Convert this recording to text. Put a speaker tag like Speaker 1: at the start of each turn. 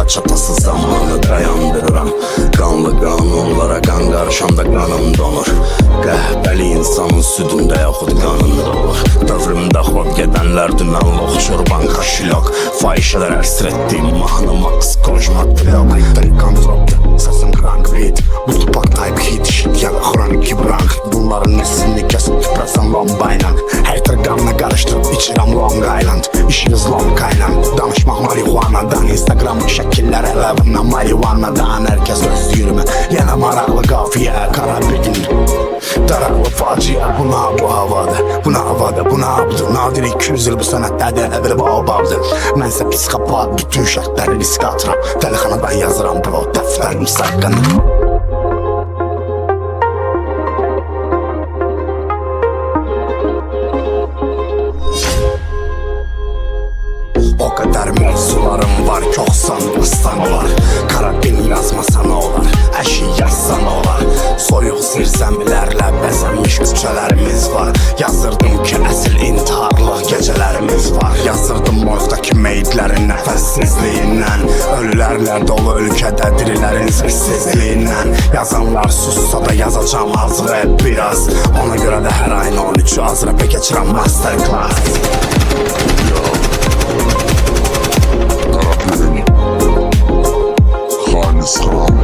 Speaker 1: çatası zamanı dayandırıram. Qanlı qanunlara qan qarışanda qanım donur. Qəhbəli insanın südündə yaxud qanında olur. Dövrümdə xod gedənlər dünənlıq, çurban, kaşilok. Fahişələr ərsir etdiyim mahnı, Max, Kojmat, Blok. Aytdan droptu, səsim crank beat. Bu tupak type hit, yana xronik brank. Bunların neslini kesip tüpərsən lombayla. Her tır qanla qarışdırıb içirəm Long Island. İşiniz Long Island, danışmaq marihuanadan. Instagram şəkillər əlavından marihuanadan. Herkes özlüyürmə, yenə maraqlı qafiyə, qara bir gün. Daraqlı faciə, buna bu havada. Buna havada, buna abdur. Nadir 200 il bu sənətdədir, elə bir bababdır. Mənsə psikopat, bütün şərtləri risk atıram. Dəlixanadan yazıram bro, dəftərim saqqanı. O kadar mevzularım var ki oxsan bassan olar. Karabin yazmasan olar, her şey yazsan olar. Soyuq zirzəmilərlə bəzənmiş küçələrimiz var. Yazırdım ki əsil intiharlıq gecələrimiz var. Yazırdım morgdakı meydlərin nəfəssizliyindən. Ölülərlə dolu ölkədə dirilərin sessizliyindən. Yazanlar sussa da yazacağım az rap biraz. Ona görə də hər ayın 13'ü az rap'e keçirəm masterclass.
Speaker 2: Hanis Khan